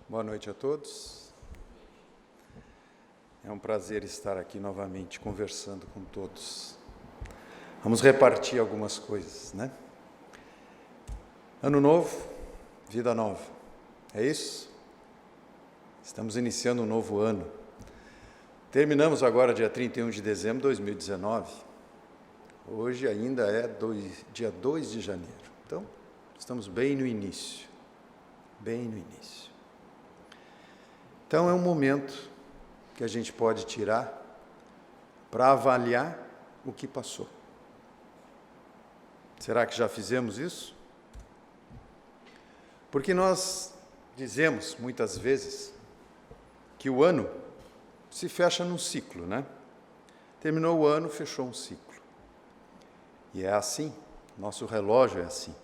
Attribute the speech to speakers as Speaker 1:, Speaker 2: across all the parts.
Speaker 1: Boa noite a todos. É um prazer estar aqui novamente conversando com todos. Vamos repartir algumas coisas, né? Ano novo, vida nova. É isso? Estamos iniciando um novo ano. Terminamos agora dia 31 de dezembro de 2019. Hoje ainda é dia 2 de janeiro. Então, estamos bem no início. Bem no início. Então, é um momento que a gente pode tirar para avaliar o que passou. Será que já fizemos isso? Porque nós dizemos, muitas vezes, que o ano se fecha num ciclo, né? Terminou o ano, fechou um ciclo. E é assim, nosso relógio é assim.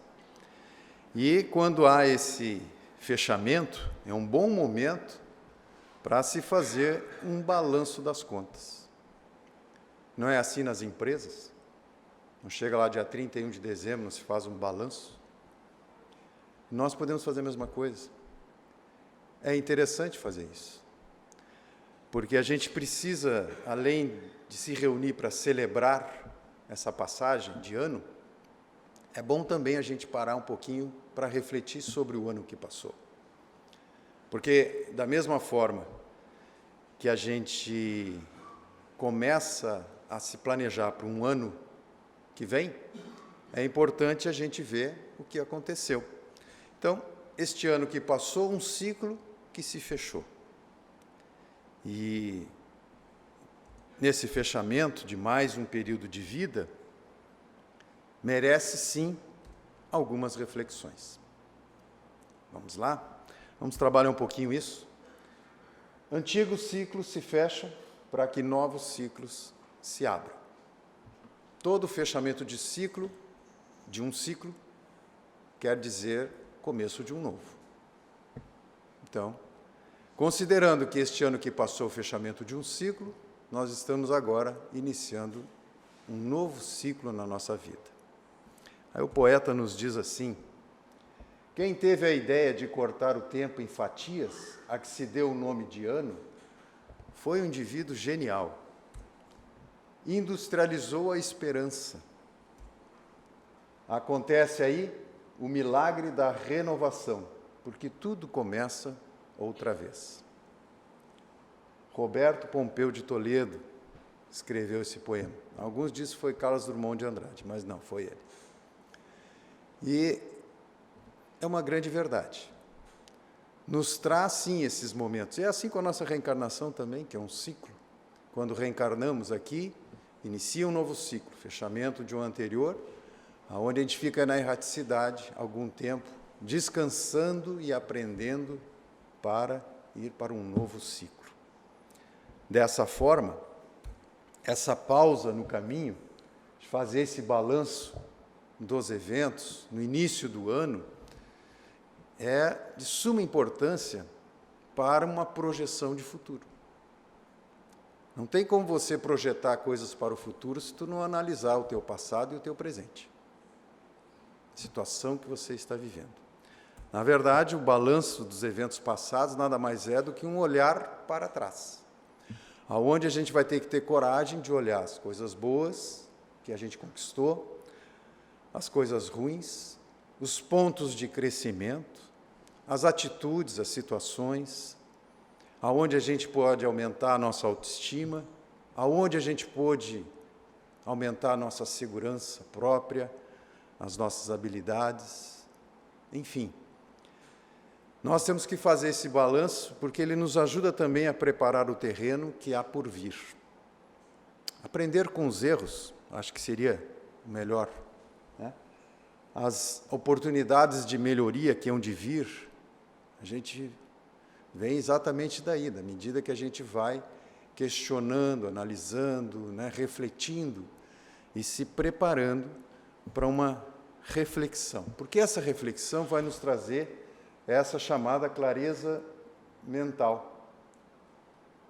Speaker 1: E quando há esse fechamento, é um bom momento para se fazer um balanço das contas. Não é assim nas empresas? Não chega lá dia 31 de dezembro, não se faz um balanço? Nós podemos fazer a mesma coisa. É interessante fazer isso. Porque a gente precisa, além de se reunir para celebrar essa passagem de ano, é bom também a gente parar um pouquinho para refletir sobre o ano que passou. Porque, da mesma forma que a gente começa a se planejar para um ano que vem, é importante a gente ver o que aconteceu. Então, este ano que passou, um ciclo que se fechou. E, nesse fechamento de mais um período de vida, merece, sim, algumas reflexões. Vamos lá? Vamos trabalhar um pouquinho isso? Antigos ciclos se fecham para que novos ciclos se abram. Todo fechamento de um ciclo, quer dizer começo de um novo. Então, considerando que este ano que passou o fechamento de um ciclo, nós estamos agora iniciando um novo ciclo na nossa vida. Aí o poeta nos diz assim: quem teve a ideia de cortar o tempo em fatias, a que se deu o nome de ano, foi um indivíduo genial. Industrializou a esperança. Acontece aí o milagre da renovação, porque tudo começa outra vez. Roberto Pompeu de Toledo escreveu esse poema. Alguns dizem que foi Carlos Drummond de Andrade, mas não, foi ele. E é uma grande verdade. Nos traz, sim, esses momentos. É assim com a nossa reencarnação também, que é um ciclo. Quando reencarnamos aqui, inicia um novo ciclo, fechamento de um anterior, onde a gente fica na erraticidade algum tempo, descansando e aprendendo para ir para um novo ciclo. Dessa forma, essa pausa no caminho, de fazer esse balanço dos eventos, no início do ano, é de suma importância para uma projeção de futuro. Não tem como você projetar coisas para o futuro se tu não analisar o teu passado e o teu presente. A situação que você está vivendo. Na verdade, o balanço dos eventos passados nada mais é do que um olhar para trás, aonde a gente vai ter que ter coragem de olhar as coisas boas que a gente conquistou, as coisas ruins, os pontos de crescimento, as atitudes, as situações, aonde a gente pode aumentar a nossa autoestima, aonde a gente pode aumentar a nossa segurança própria, as nossas habilidades, enfim. Nós temos que fazer esse balanço porque ele nos ajuda também a preparar o terreno que há por vir. Aprender com os erros, acho que seria o melhor, né? As oportunidades de melhoria que hão de vir, a gente vem exatamente daí, da medida que a gente vai questionando, analisando, né, refletindo e se preparando para uma reflexão. Porque essa reflexão vai nos trazer essa chamada clareza mental.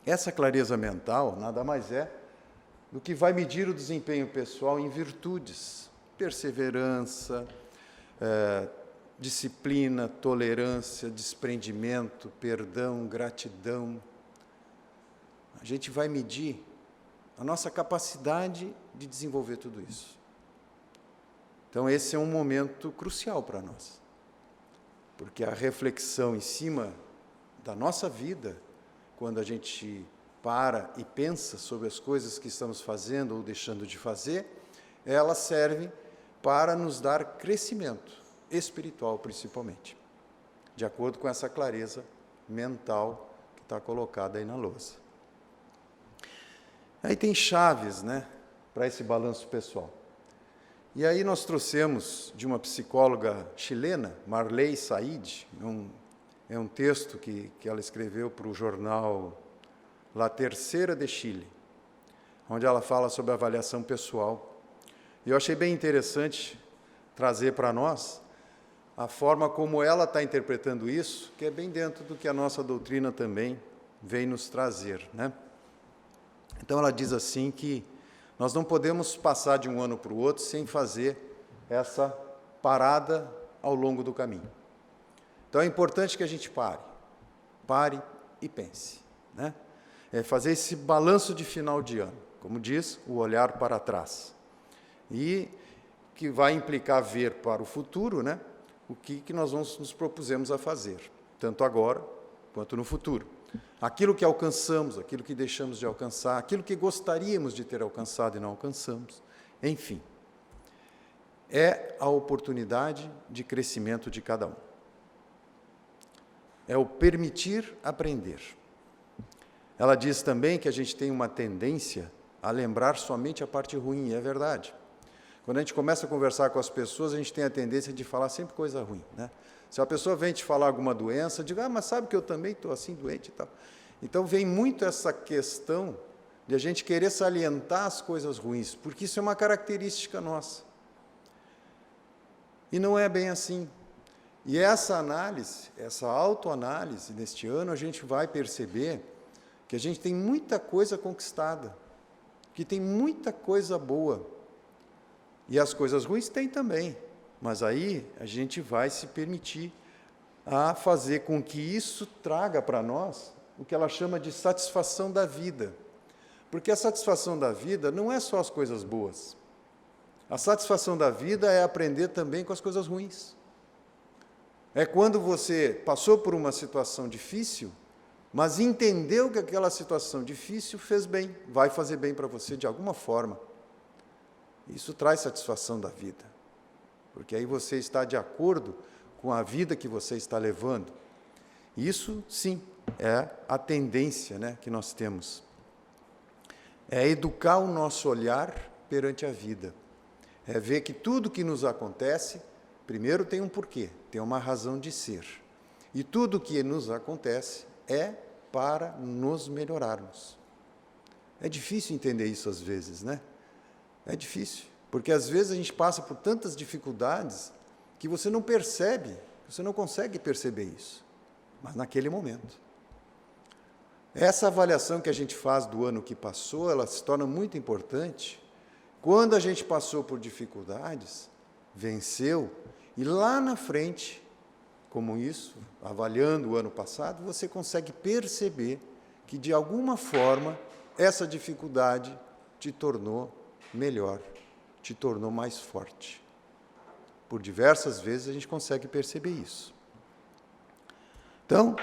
Speaker 1: Essa clareza mental nada mais é do que vai medir o desempenho pessoal em virtudes, perseverança, disciplina, tolerância, desprendimento, perdão, gratidão. A gente vai medir a nossa capacidade de desenvolver tudo isso. Então, esse é um momento crucial para nós, porque a reflexão em cima da nossa vida, quando a gente para e pensa sobre as coisas que estamos fazendo ou deixando de fazer, elas servem para nos dar crescimento espiritual, principalmente, de acordo com essa clareza mental que está colocada aí na lousa. Aí tem chaves, né, para esse balanço pessoal. E aí nós trouxemos de uma psicóloga chilena, Marley Said, é um texto que ela escreveu para o jornal La Tercera de Chile, onde ela fala sobre avaliação pessoal. E eu achei bem interessante trazer para nós a forma como ela está interpretando isso, que é bem dentro do que a nossa doutrina também vem nos trazer, né? Então, ela diz assim que nós não podemos passar de um ano para o outro sem fazer essa parada ao longo do caminho. Então, é importante que a gente pare e pense, né? É fazer esse balanço de final de ano, como diz, o olhar para trás. E que vai implicar ver para o futuro, né, o que nós nos propusemos a fazer, tanto agora quanto no futuro. Aquilo que alcançamos, aquilo que deixamos de alcançar, aquilo que gostaríamos de ter alcançado e não alcançamos, enfim. É a oportunidade de crescimento de cada um. É o permitir aprender. Ela diz também que a gente tem uma tendência a lembrar somente a parte ruim, e é verdade. Quando a gente começa a conversar com as pessoas, a gente tem a tendência de falar sempre coisa ruim, né? Se a pessoa vem te falar alguma doença, diga, mas sabe que eu também estou assim doente e tal. Então, vem muito essa questão de a gente querer salientar as coisas ruins, porque isso é uma característica nossa. E não é bem assim. E essa análise, essa autoanálise, neste ano, a gente vai perceber que a gente tem muita coisa conquistada, que tem muita coisa boa. E as coisas ruins tem também, mas aí a gente vai se permitir a fazer com que isso traga para nós o que ela chama de satisfação da vida. Porque a satisfação da vida não é só as coisas boas. A satisfação da vida é aprender também com as coisas ruins. É quando você passou por uma situação difícil, mas entendeu que aquela situação difícil fez bem, vai fazer bem para você de alguma forma. Isso traz satisfação da vida, porque aí você está de acordo com a vida que você está levando. Isso, sim, é a tendência, né, que nós temos. É educar o nosso olhar perante a vida. É ver que tudo que nos acontece, primeiro tem um porquê, tem uma razão de ser. E tudo que nos acontece é para nos melhorarmos. É difícil entender isso às vezes, né? É difícil, porque às vezes a gente passa por tantas dificuldades que você não percebe, você não consegue perceber isso, mas naquele momento. Essa avaliação que a gente faz do ano que passou, ela se torna muito importante quando a gente passou por dificuldades, venceu, e lá na frente, como isso, avaliando o ano passado, você consegue perceber que, de alguma forma, essa dificuldade te tornou melhor, te tornou mais forte. Por diversas vezes a gente consegue perceber isso. Então,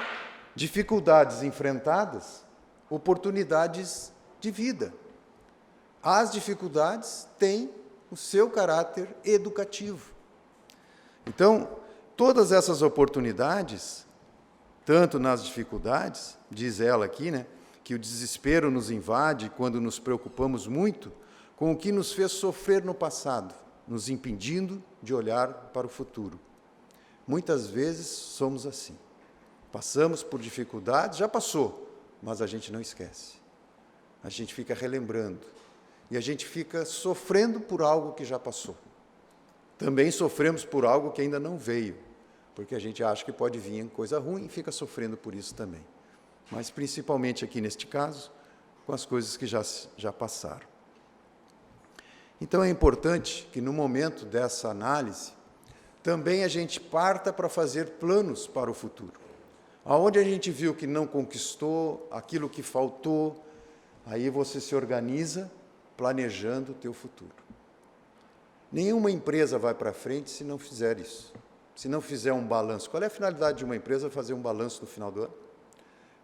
Speaker 1: dificuldades enfrentadas, oportunidades de vida. As dificuldades têm o seu caráter educativo. Então, todas essas oportunidades, tanto nas dificuldades, diz ela aqui, né, que o desespero nos invade quando nos preocupamos muito com o que nos fez sofrer no passado, nos impedindo de olhar para o futuro. Muitas vezes somos assim. Passamos por dificuldades, já passou, mas a gente não esquece. A gente fica relembrando. E a gente fica sofrendo por algo que já passou. Também sofremos por algo que ainda não veio, porque a gente acha que pode vir coisa ruim e fica sofrendo por isso também. Mas principalmente aqui neste caso, com as coisas que já passaram. Então é importante que no momento dessa análise, também a gente parta para fazer planos para o futuro. Aonde a gente viu que não conquistou, aquilo que faltou, aí você se organiza planejando o teu futuro. Nenhuma empresa vai para frente se não fizer isso. Se não fizer um balanço. Qual é a finalidade de uma empresa fazer um balanço no final do ano?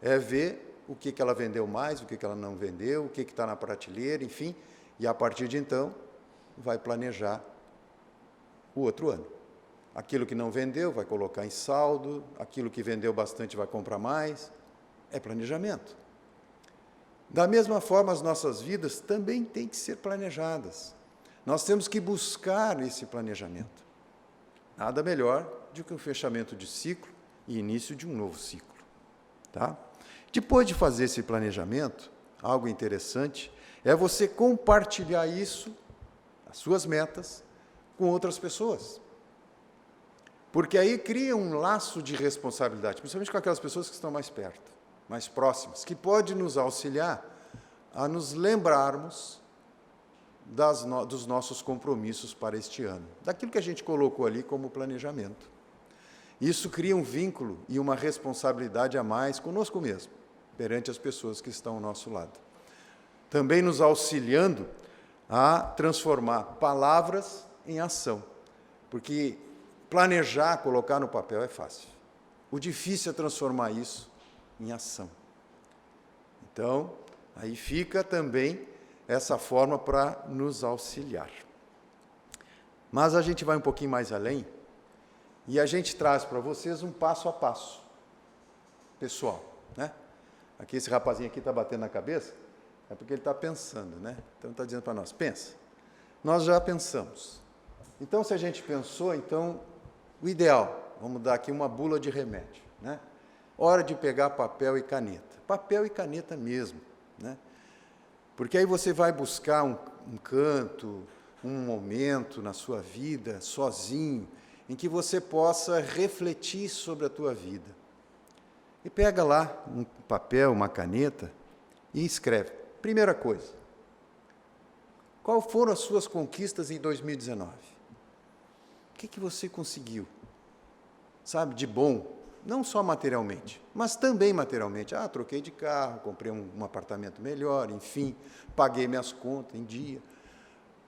Speaker 1: É ver o que ela vendeu mais, o que ela não vendeu, o que está na prateleira, enfim, e a partir de então vai planejar o outro ano. Aquilo que não vendeu vai colocar em saldo, aquilo que vendeu bastante vai comprar mais, é planejamento. Da mesma forma, as nossas vidas também têm que ser planejadas. Nós temos que buscar esse planejamento. Nada melhor do que um fechamento de ciclo e início de um novo ciclo. Tá? Depois de fazer esse planejamento, algo interessante é você compartilhar isso, as suas metas, com outras pessoas. Porque aí cria um laço de responsabilidade, principalmente com aquelas pessoas que estão mais perto, mais próximas, que pode nos auxiliar a nos lembrarmos dos nossos compromissos para este ano, daquilo que a gente colocou ali como planejamento. Isso cria um vínculo e uma responsabilidade a mais conosco mesmo, perante as pessoas que estão ao nosso lado. Também nos auxiliando a transformar palavras em ação, porque planejar, colocar no papel é fácil. O difícil é transformar isso em ação. Então, aí fica também essa forma para nos auxiliar. Mas a gente vai um pouquinho mais além e a gente traz para vocês um passo a passo pessoal, né? Aqui esse rapazinho aqui está batendo na cabeça, é porque ele está pensando, né? Então está dizendo para nós, pensa. Nós já pensamos. Então, se a gente pensou, então, o ideal, vamos dar aqui uma bula de remédio, né? Hora de pegar papel e caneta. Papel e caneta mesmo, né? Porque aí você vai buscar um canto, um momento na sua vida, sozinho, em que você possa refletir sobre a tua vida. E pega lá um papel, uma caneta e escreve. Primeira coisa, qual foram as suas conquistas em 2019? O que você conseguiu? Sabe, de bom, não só materialmente, mas também materialmente. Ah, troquei de carro, comprei um apartamento melhor, enfim, paguei minhas contas em dia.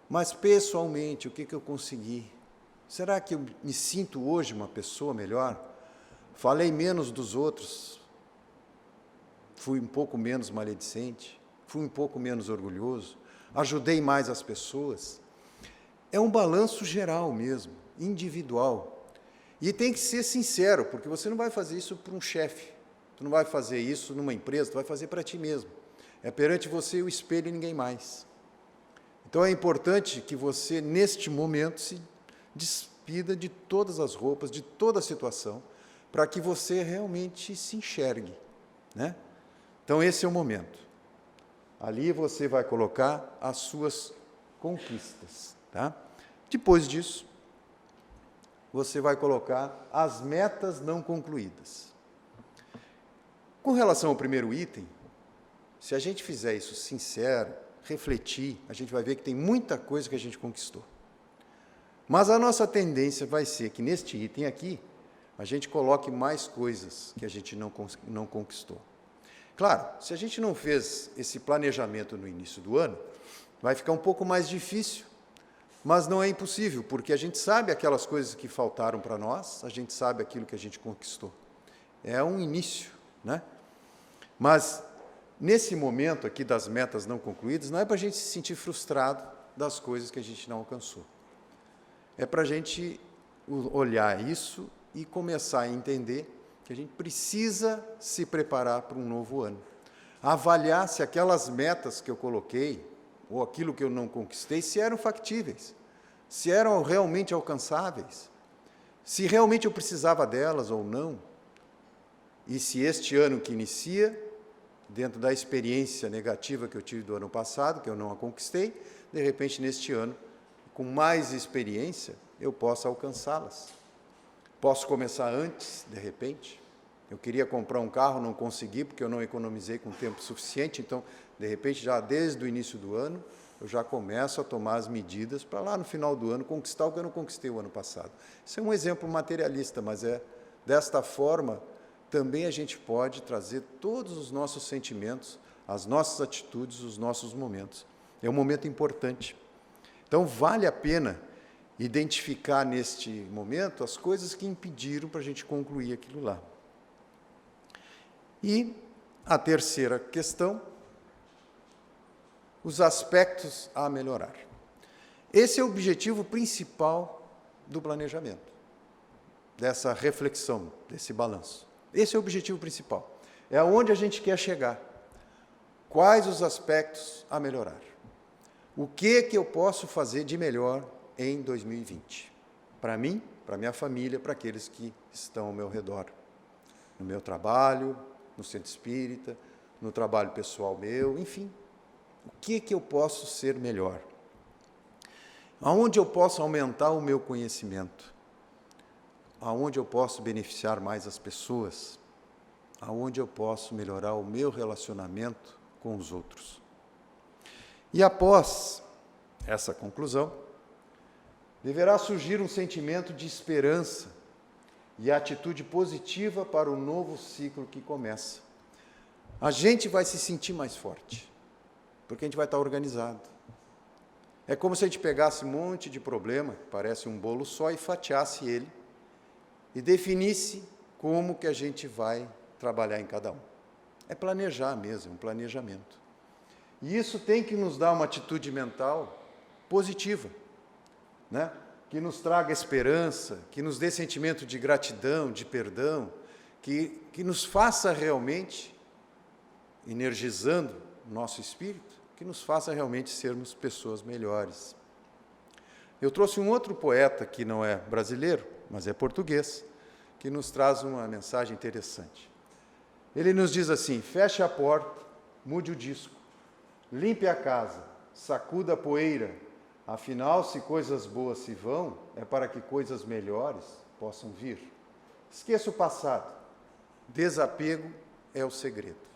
Speaker 1: Mas, pessoalmente, o que eu consegui? Será que eu me sinto hoje uma pessoa melhor? Falei menos dos outros? Fui um pouco menos maledicente? Fui um pouco menos orgulhoso? Ajudei mais as pessoas? É um balanço geral mesmo, individual. E tem que ser sincero, porque você não vai fazer isso para um chefe, tu não vai fazer isso numa empresa, tu vai fazer para ti mesmo. É perante você o espelho e ninguém mais. Então é importante que você, neste momento, se despida de todas as roupas, de toda a situação, para que você realmente se enxergue, né? Então esse é o momento. Ali você vai colocar as suas conquistas, tá? Depois disso, você vai colocar as metas não concluídas. Com relação ao primeiro item, se a gente fizer isso sincero, refletir, a gente vai ver que tem muita coisa que a gente conquistou. Mas a nossa tendência vai ser que neste item aqui, a gente coloque mais coisas que a gente não conquistou. Claro, se a gente não fez esse planejamento no início do ano, vai ficar um pouco mais difícil. Mas não é impossível, porque a gente sabe aquelas coisas que faltaram para nós, a gente sabe aquilo que a gente conquistou. É um início, né? Mas, nesse momento aqui das metas não concluídas, não é para a gente se sentir frustrado das coisas que a gente não alcançou. É para a gente olhar isso e começar a entender que a gente precisa se preparar para um novo ano. Avaliar se aquelas metas que eu coloquei, ou aquilo que eu não conquistei, se eram factíveis, se eram realmente alcançáveis, se realmente eu precisava delas ou não, e se este ano que inicia, dentro da experiência negativa que eu tive do ano passado, que eu não a conquistei, de repente, neste ano, com mais experiência, eu possa alcançá-las. Posso começar antes, de repente. Eu queria comprar um carro, não consegui, porque eu não economizei com tempo suficiente, então, de repente, já desde o início do ano, eu já começo a tomar as medidas para lá no final do ano conquistar o que eu não conquistei o ano passado. Isso é um exemplo materialista, mas desta forma também a gente pode trazer todos os nossos sentimentos, as nossas atitudes, os nossos momentos. É um momento importante. Então, vale a pena identificar neste momento as coisas que impediram para a gente concluir aquilo lá. E a terceira questão, os aspectos a melhorar. Esse é o objetivo principal do planejamento, dessa reflexão, desse balanço. Esse é o objetivo principal. É aonde a gente quer chegar. Quais os aspectos a melhorar? O que eu posso fazer de melhor em 2020? Para mim, para minha família, para aqueles que estão ao meu redor. No meu trabalho, no centro espírita, no trabalho pessoal meu, enfim. O que eu posso ser melhor? Aonde eu posso aumentar o meu conhecimento? Aonde eu posso beneficiar mais as pessoas? Aonde eu posso melhorar o meu relacionamento com os outros? E após essa conclusão, deverá surgir um sentimento de esperança e atitude positiva para o novo ciclo que começa. A gente vai se sentir mais forte, porque a gente vai estar organizado. É como se a gente pegasse um monte de problema, parece um bolo só, e fatiasse ele, e definisse como que a gente vai trabalhar em cada um. É planejar mesmo, um planejamento. E isso tem que nos dar uma atitude mental positiva, né? Que nos traga esperança, que nos dê sentimento de gratidão, de perdão, que nos faça realmente, energizando o nosso espírito, que nos faça realmente sermos pessoas melhores. Eu trouxe um outro poeta que não é brasileiro, mas é português, que nos traz uma mensagem interessante. Ele nos diz assim: feche a porta, mude o disco, limpe a casa, sacuda a poeira, afinal, se coisas boas se vão, é para que coisas melhores possam vir. Esqueça o passado, desapego é o segredo.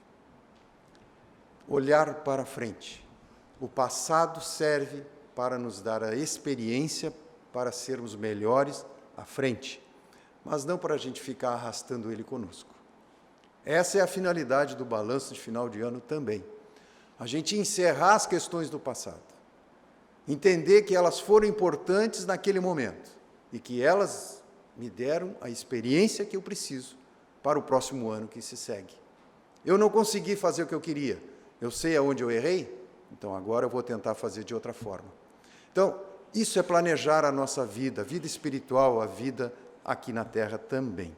Speaker 1: Olhar para frente. O passado serve para nos dar a experiência para sermos melhores à frente, mas não para a gente ficar arrastando ele conosco. Essa é a finalidade do balanço de final de ano também. A gente encerrar as questões do passado. Entender que elas foram importantes naquele momento e que elas me deram a experiência que eu preciso para o próximo ano que se segue. Eu não consegui fazer o que eu queria. Eu sei aonde eu errei, então agora eu vou tentar fazer de outra forma. Então, isso é planejar a nossa vida, a vida espiritual, a vida aqui na Terra também.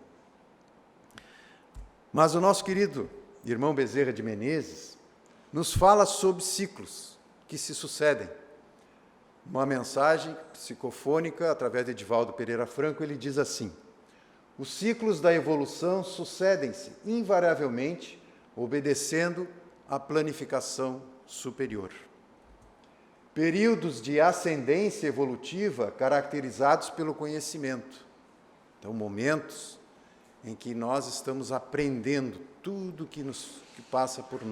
Speaker 1: Mas o nosso querido irmão Bezerra de Menezes nos fala sobre ciclos que se sucedem. Uma mensagem psicofônica, através de Edivaldo Pereira Franco, ele diz assim: os ciclos da evolução sucedem-se invariavelmente, obedecendo à planificação superior. Períodos de ascendência evolutiva caracterizados pelo conhecimento. Então, momentos em que nós estamos aprendendo tudo que passa por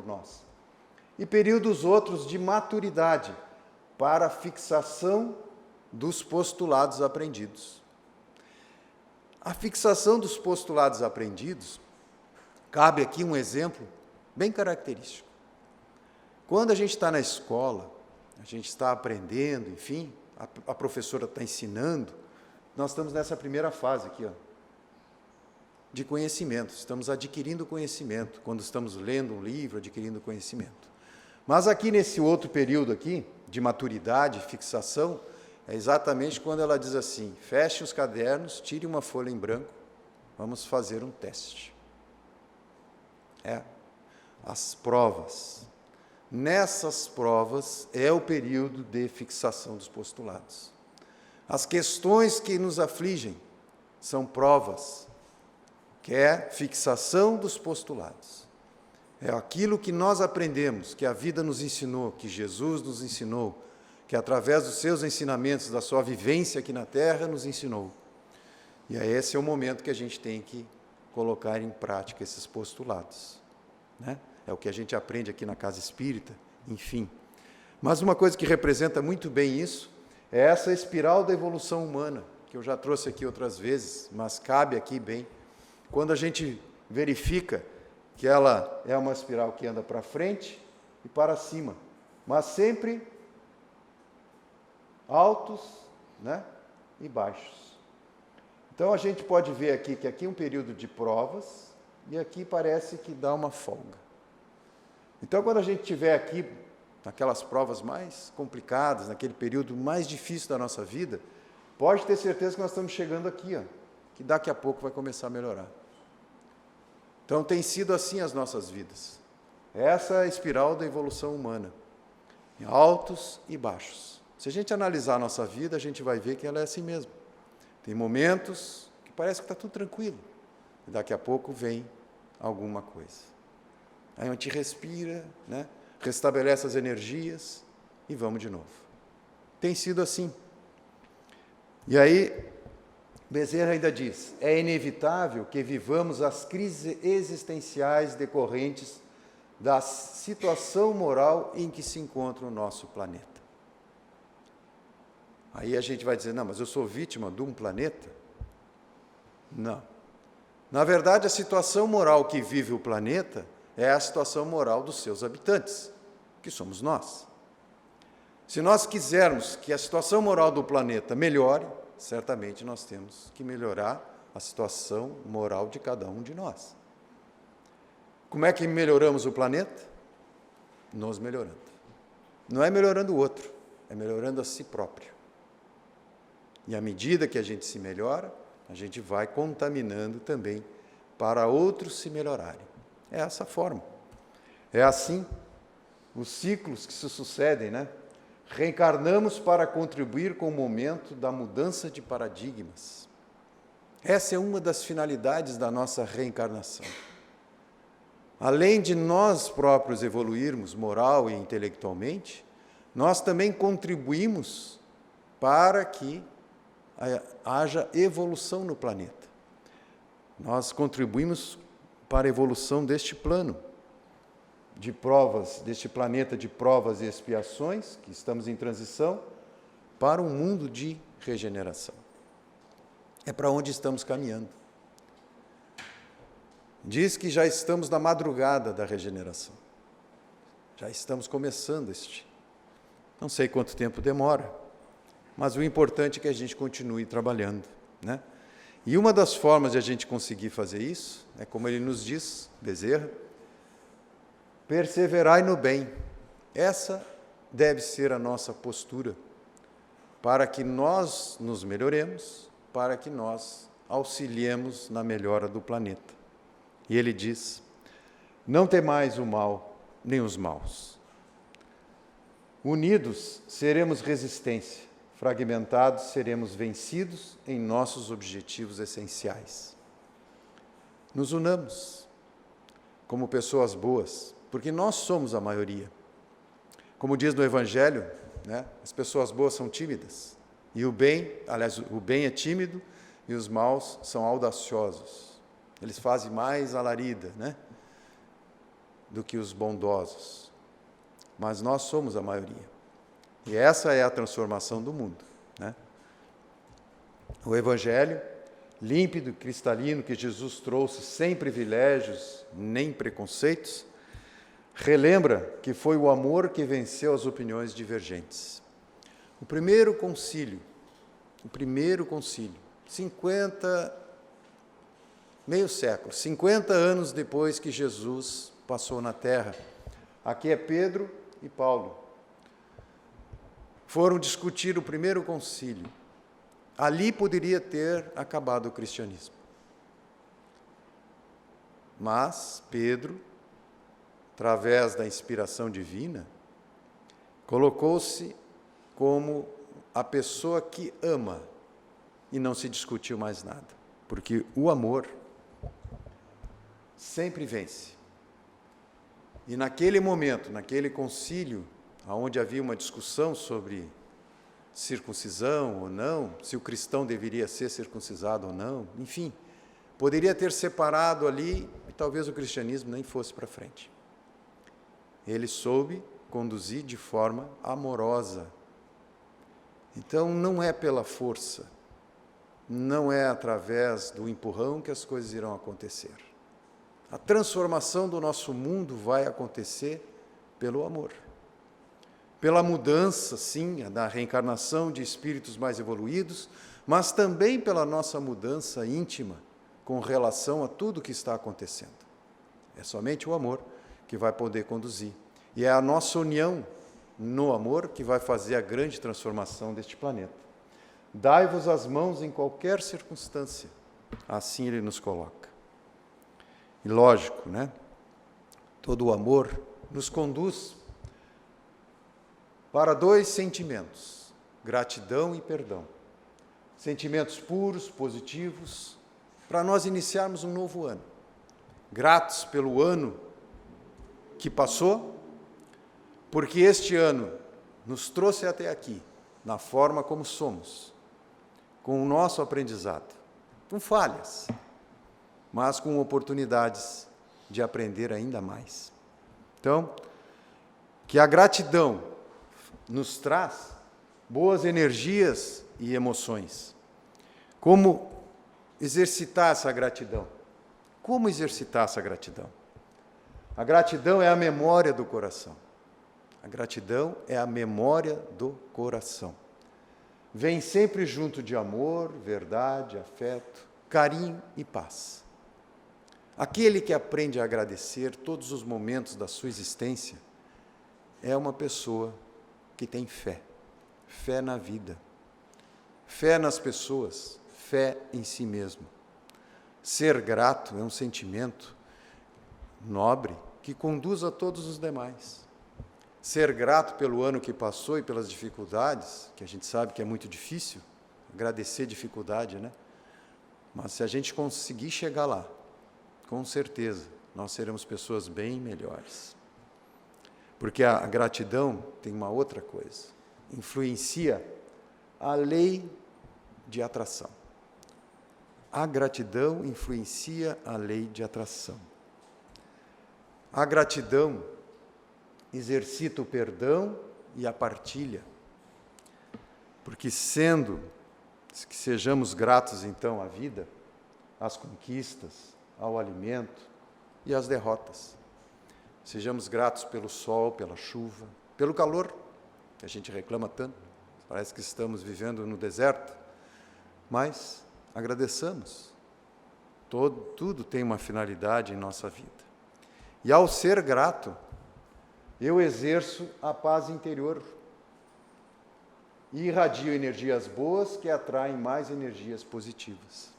Speaker 1: nós. E períodos outros de maturidade, para a fixação dos postulados aprendidos. A fixação dos postulados aprendidos, cabe aqui um exemplo bem característico. Quando a gente está na escola, a gente está aprendendo, enfim, a professora está ensinando, nós estamos nessa primeira fase aqui, de conhecimento, estamos adquirindo conhecimento, quando estamos lendo um livro, adquirindo conhecimento. Mas aqui nesse outro período aqui, de maturidade, fixação, é exatamente quando ela diz assim: feche os cadernos, tire uma folha em branco, vamos fazer um teste. As provas. Nessas provas é o período de fixação dos postulados. As questões que nos afligem são provas, que é fixação dos postulados. É aquilo que nós aprendemos, que a vida nos ensinou, que Jesus nos ensinou, que através dos seus ensinamentos, da sua vivência aqui na Terra, nos ensinou. E esse é o momento que a gente tem que colocar em prática esses postulados, né? É o que a gente aprende aqui na Casa Espírita, enfim. Mas uma coisa que representa muito bem isso é essa espiral da evolução humana, que eu já trouxe aqui outras vezes, mas cabe aqui bem. Quando a gente verifica que ela é uma espiral que anda para frente e para cima, mas sempre altos, né, e baixos. Então a gente pode ver aqui que aqui é um período de provas e aqui parece que dá uma folga. Então quando a gente estiver aqui naquelas provas mais complicadas, naquele período mais difícil da nossa vida, pode ter certeza que nós estamos chegando aqui, que daqui a pouco vai começar a melhorar. Então tem sido assim as nossas vidas. Essa é a espiral da evolução humana, em altos e baixos. Se a gente analisar a nossa vida, a gente vai ver que ela é assim mesmo. Tem momentos que parece que está tudo tranquilo, e daqui a pouco vem alguma coisa. Aí a gente respira, né? Restabelece as energias e vamos de novo. Tem sido assim. E aí, Bezerra ainda diz, é inevitável que vivamos as crises existenciais decorrentes da situação moral em que se encontra o nosso planeta. Aí a gente vai dizer, não, mas eu sou vítima de um planeta? Não. Na verdade, a situação moral que vive o planeta é a situação moral dos seus habitantes, que somos nós. Se nós quisermos que a situação moral do planeta melhore, certamente nós temos que melhorar a situação moral de cada um de nós. Como é que melhoramos o planeta? Nos melhorando. Não é melhorando o outro, é melhorando a si próprio. E à medida que a gente se melhora, a gente vai contaminando também para outros se melhorarem. É essa forma. É assim os ciclos que se sucedem, né? Reencarnamos para contribuir com o momento da mudança de paradigmas. Essa é uma das finalidades da nossa reencarnação. Além de nós próprios evoluirmos moral e intelectualmente, nós também contribuímos para que haja evolução no planeta. Nós contribuímos para a evolução deste plano de provas, deste planeta de provas e expiações, que estamos em transição, para um mundo de regeneração. É para onde estamos caminhando. Diz que já estamos na madrugada da regeneração. Já estamos começando este. Não sei quanto tempo demora, mas o importante é que a gente continue trabalhando, né? E uma das formas de a gente conseguir fazer isso, é como ele nos diz, Bezerra, perseverai no bem. Essa deve ser a nossa postura, para que nós nos melhoremos, para que nós auxiliemos na melhora do planeta. E ele diz, não temais o mal, nem os maus. Unidos seremos resistência, fragmentados seremos vencidos em nossos objetivos essenciais. Nos unamos como pessoas boas, porque nós somos a maioria. Como diz no Evangelho, né, as pessoas boas são tímidas, e o bem é tímido e os maus são audaciosos. Eles fazem mais alarida, né, do que os bondosos. Mas nós somos a maioria. E essa é a transformação do mundo, né? O Evangelho, límpido, cristalino, que Jesus trouxe sem privilégios nem preconceitos, relembra que foi o amor que venceu as opiniões divergentes. O primeiro concílio, 50 anos depois que Jesus passou na Terra, aqui é Pedro e Paulo, foram discutir o primeiro concílio. Ali poderia ter acabado o cristianismo. Mas Pedro, através da inspiração divina, colocou-se como a pessoa que ama e não se discutiu mais nada, porque o amor sempre vence. E naquele momento, naquele concílio, onde havia uma discussão sobre circuncisão ou não, se o cristão deveria ser circuncisado ou não, enfim, poderia ter separado ali e talvez o cristianismo nem fosse para frente. Ele soube conduzir de forma amorosa. Então, não é pela força, não é através do empurrão que as coisas irão acontecer. A transformação do nosso mundo vai acontecer pelo amor. Pela mudança, sim, da reencarnação de espíritos mais evoluídos, mas também pela nossa mudança íntima com relação a tudo que está acontecendo. É somente o amor que vai poder conduzir. E é a nossa união no amor que vai fazer a grande transformação deste planeta. Dai-vos as mãos em qualquer circunstância. Assim ele nos coloca. E lógico, né? Todo o amor nos conduz para dois sentimentos, gratidão e perdão. Sentimentos puros, positivos, para nós iniciarmos um novo ano. Gratos pelo ano que passou, porque este ano nos trouxe até aqui, na forma como somos, com o nosso aprendizado, com falhas, mas com oportunidades de aprender ainda mais. Então, que a gratidão nos traz boas energias e emoções. Como exercitar essa gratidão? Como exercitar essa gratidão? A gratidão é a memória do coração. A gratidão é a memória do coração. Vem sempre junto de amor, verdade, afeto, carinho e paz. Aquele que aprende a agradecer todos os momentos da sua existência é uma pessoa que tem fé. Fé na vida. Fé nas pessoas. Fé em si mesmo. Ser grato é um sentimento nobre que conduz a todos os demais. Ser grato pelo ano que passou e pelas dificuldades, que a gente sabe que é muito difícil, agradecer dificuldade, né? Mas se a gente conseguir chegar lá, com certeza, nós seremos pessoas bem melhores. Porque a gratidão tem uma outra coisa, influencia a lei de atração. A gratidão influencia a lei de atração. A gratidão exercita o perdão e a partilha. Porque que sejamos gratos então à vida, às conquistas, ao alimento e às derrotas. Sejamos gratos pelo sol, pela chuva, pelo calor, que a gente reclama tanto. Parece que estamos vivendo no deserto, mas agradeçamos. Tudo tem uma finalidade em nossa vida. E ao ser grato, eu exerço a paz interior e irradio energias boas que atraem mais energias positivas.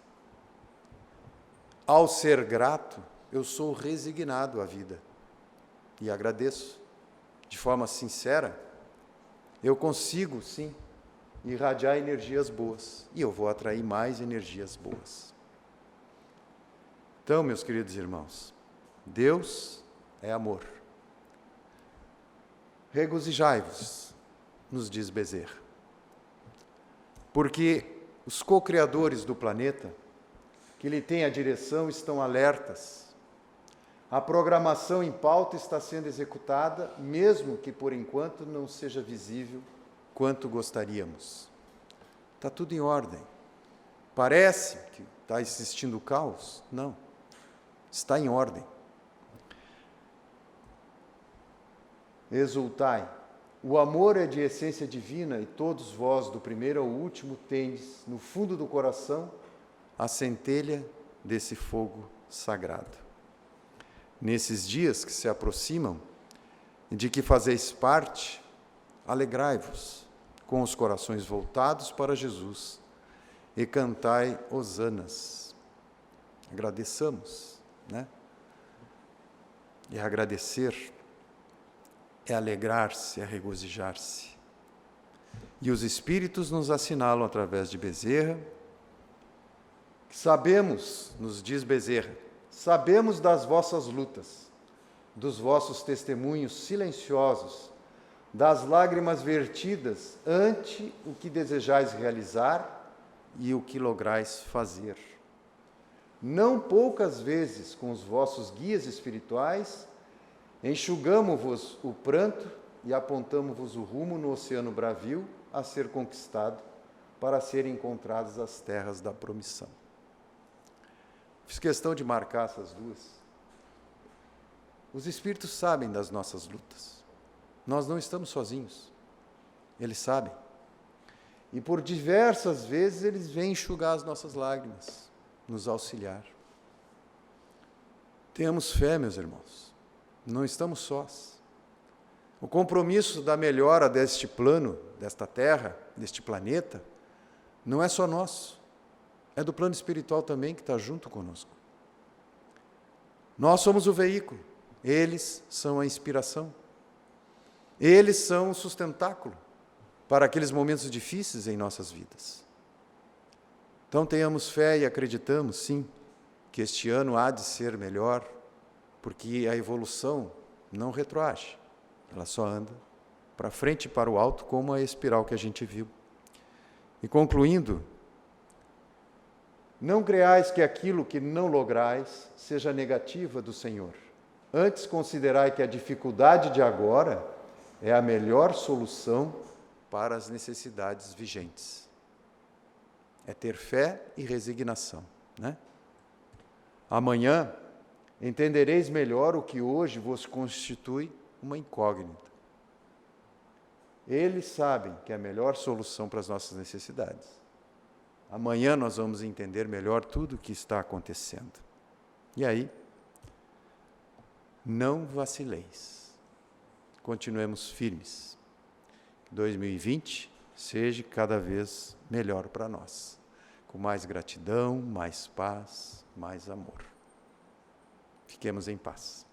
Speaker 1: Ao ser grato, eu sou resignado à vida e agradeço. De forma sincera, eu consigo, sim, irradiar energias boas e eu vou atrair mais energias boas. Então, meus queridos irmãos, Deus é amor. Regozijai-vos, nos diz Bezerra, porque os co-criadores do planeta, que lhe têm a direção, estão alertas. A programação em pauta está sendo executada, mesmo que por enquanto não seja visível quanto gostaríamos. Está tudo em ordem. Parece que está existindo caos? Não. Está em ordem. Exultai. O amor é de essência divina e todos vós, do primeiro ao último, tendes no fundo do coração a centelha desse fogo sagrado. Nesses dias que se aproximam e de que fazeis parte, alegrai-vos com os corações voltados para Jesus e cantai hosanas. Agradeçamos, né? E agradecer é alegrar-se, é regozijar-se. E os Espíritos nos assinalam através de Bezerra, que sabemos, nos diz Bezerra, sabemos das vossas lutas, dos vossos testemunhos silenciosos, das lágrimas vertidas ante o que desejais realizar e o que lograis fazer. Não poucas vezes, com os vossos guias espirituais, enxugamo-vos o pranto e apontamo-vos o rumo no oceano bravio a ser conquistado, para serem encontradas as terras da promissão. Fiz questão de marcar essas duas. Os Espíritos sabem das nossas lutas. Nós não estamos sozinhos. Eles sabem. E por diversas vezes eles vêm enxugar as nossas lágrimas, nos auxiliar. Tenhamos fé, meus irmãos. Não estamos sós. O compromisso da melhora deste plano, desta terra, deste planeta, não é só nosso. É do plano espiritual também que está junto conosco. Nós somos o veículo. Eles são a inspiração. Eles são o sustentáculo para aqueles momentos difíceis em nossas vidas. Então tenhamos fé e acreditamos, sim, que este ano há de ser melhor, porque a evolução não retroage, ela só anda para frente e para o alto, como a espiral que a gente viu. E concluindo, não creais que aquilo que não lograis seja negativa do Senhor. Antes considerai que a dificuldade de agora é a melhor solução para as necessidades vigentes. É ter fé e resignação, né? Amanhã entendereis melhor o que hoje vos constitui uma incógnita. Eles sabem que é a melhor solução para as nossas necessidades. Amanhã nós vamos entender melhor tudo o que está acontecendo. E aí, não vacileis. Continuemos firmes. Que 2020 seja cada vez melhor para nós. Com mais gratidão, mais paz, mais amor. Fiquemos em paz.